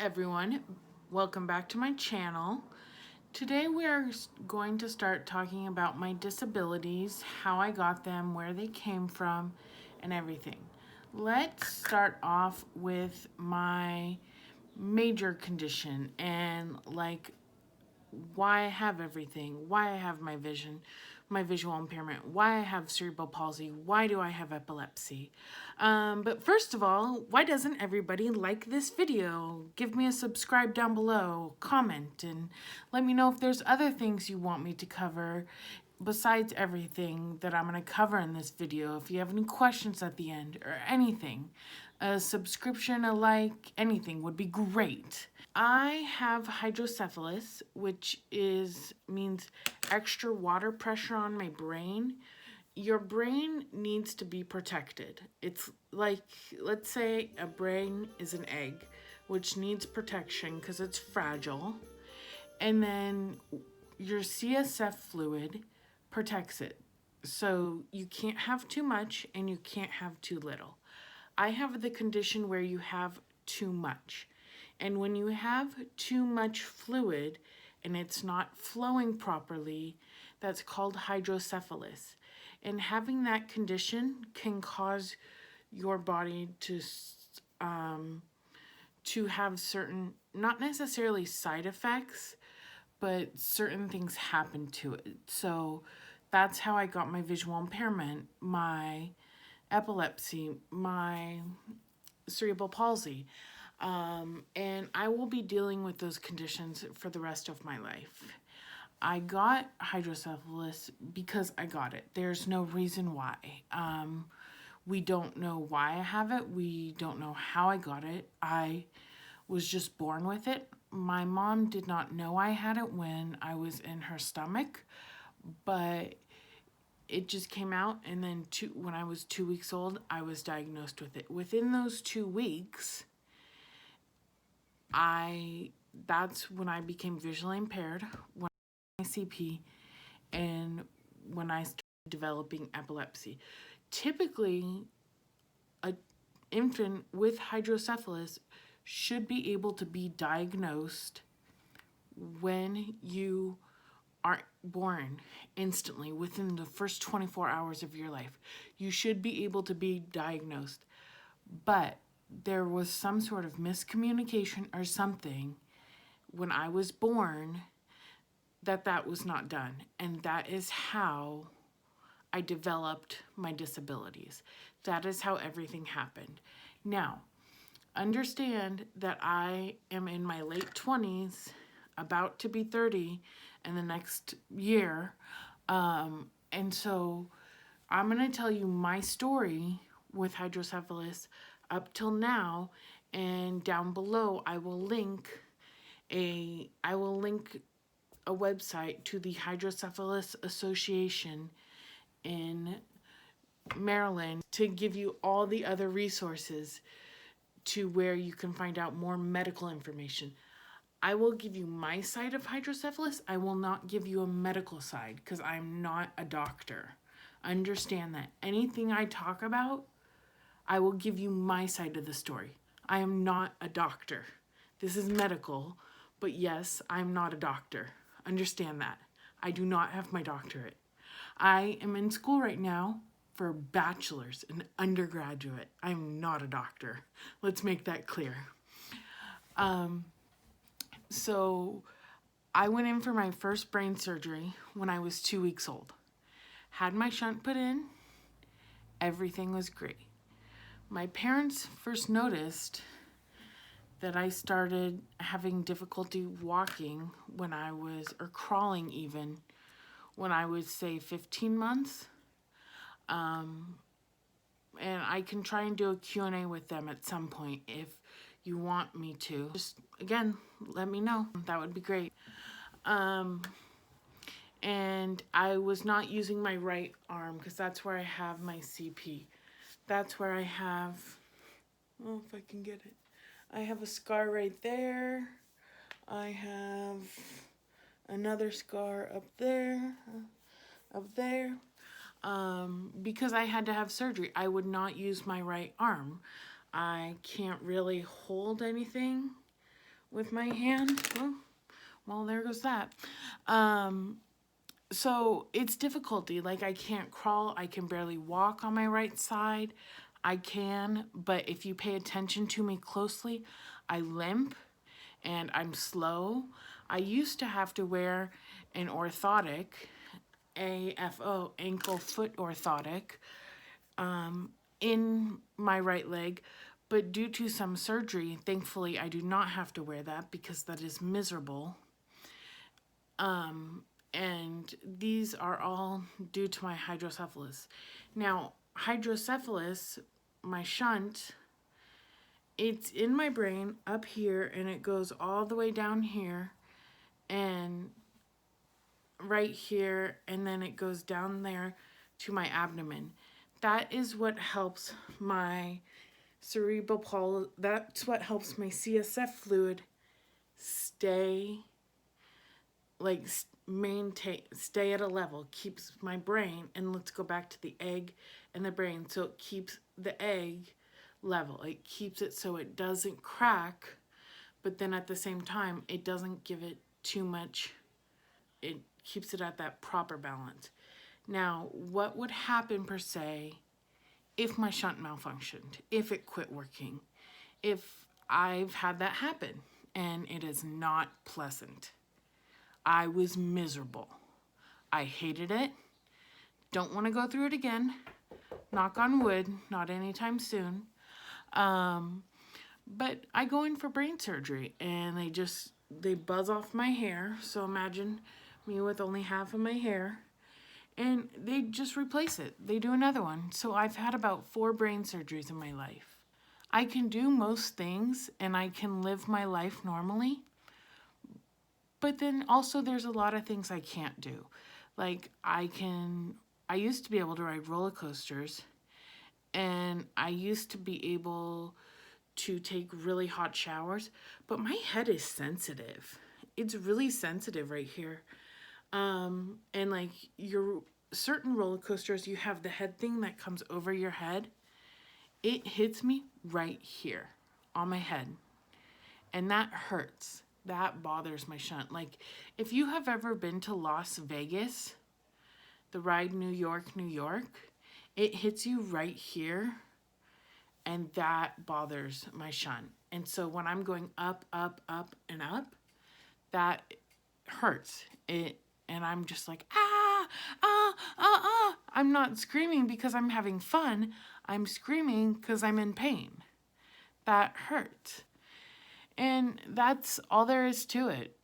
everyone, welcome back to my channel. Today we are going to start talking about my disabilities, how I got them, where they came from, and everything. Let's start off with my major condition and why I have everything, why I have my vision, my visual impairment, why I have cerebral palsy, why do I have epilepsy. But first of all, why doesn't everybody like this video? Give me a subscribe down below, comment, and let me know if there's other things you want me to cover besides everything that I'm going to cover in this video. If you have any questions at the end or anything, a subscription, a like, anything would be great. I have hydrocephalus, which means extra water pressure on my brain. Your brain needs to be protected. It's like, let's say a brain is an egg, which needs protection because it's fragile. And then your CSF fluid protects it. So you can't have too much and you can't have too little. I have the condition where you have too much. And when you have too much fluid and it's not flowing properly, that's called hydrocephalus. And having that condition can cause your body to have certain, not necessarily side effects, but certain things happen to it. So that's how I got my visual impairment, my epilepsy, my cerebral palsy. And I will be dealing with those conditions for the rest of my life. I got hydrocephalus because I got it. There's no reason why. We don't know why I have it. We don't know how I got it. I was just born with it. My mom did not know I had it when I was in her stomach, but it just came out, and then when I was 2 weeks old, I was diagnosed with it. Within those 2 weeks, that's when I became visually impaired, when I had my CP, and when I started developing epilepsy. Typically, an infant with hydrocephalus should be able to be diagnosed when you are born instantly, within the first 24 hours of your life. You should be able to be diagnosed. But there was some sort of miscommunication or something when I was born that was not done. And that is how I developed my disabilities. That is how everything happened. Now, understand that I am in my late 20s, about to be 30 in the next year. And so I'm going to tell you my story with hydrocephalus up till now, and down below I will link a website to the Hydrocephalus Association in Maryland to give you all the other resources to where you can find out more medical information. I will give you my side of hydrocephalus. I will not give you a medical side because I'm not a doctor. Understand that. Anything I talk about, I will give you my side of the story. I am not a doctor. This is medical, but yes, I'm not a doctor. Understand that. I do not have my doctorate. I am in school right now for a bachelor's and undergraduate. I'm not a doctor. Let's make that clear. So I went in for my first brain surgery when I was 2 weeks old. Had my shunt put in. Everything was great. My parents first noticed that I started having difficulty walking or crawling even, when I was, say, 15 months. And I can try and do a Q&A with them at some point if you want me to. Just, again, let me know. That would be great. And I was not using my right arm because that's where I have my CP. That's where I have, oh, if I can get it. I have a scar right there. I have another scar up there, because I had to have surgery. I would not use my right arm. I can't really hold anything with my hand. Oh, well, there goes that. So it's difficulty. Like, I can't crawl. I can barely walk on my right side. I can, but if you pay attention to me closely, I limp and I'm slow. I used to have to wear an orthotic, AFO, ankle foot orthotic, in my right leg, but due to some surgery, thankfully I do not have to wear that because that is miserable. And these are all due to my hydrocephalus. Now, hydrocephalus, my shunt, it's in my brain up here and it goes all the way down here and right here, and then it goes down there to my abdomen. That is what helps my that's what helps my CSF fluid stay, like, maintain, stay at a level, keeps my brain, and let's go back to the egg and the brain. So it keeps the egg level. It keeps it so it doesn't crack, but then at the same time, it doesn't give it too much. It keeps it at that proper balance. Now, what would happen per se if my shunt malfunctioned, if it quit working, if I've had that happen, and it is not pleasant. I was miserable. I hated it. Don't want to go through it again. Knock on wood, not anytime soon. But I go in for brain surgery and they buzz off my hair. So imagine me with only half of my hair. And they just replace it. They do another one. So I've had about 4 brain surgeries in my life. I can do most things and I can live my life normally. But then also there's a lot of things I can't do. Like, I used to be able to ride roller coasters, and I used to be able to take really hot showers, but my head is sensitive. It's really sensitive right here. And like, your certain roller coasters, you have the head thing that comes over your head. It hits me right here on my head, and that hurts. That bothers my shunt. Like, if you have ever been to Las Vegas, the ride New York, New York, it hits you right here, and that bothers my shunt. And so when I'm going up, up, up, and up, that hurts. And I'm just like, ah, ah, ah, ah. I'm not screaming because I'm having fun. I'm screaming because I'm in pain. That hurts. And that's all there is to it.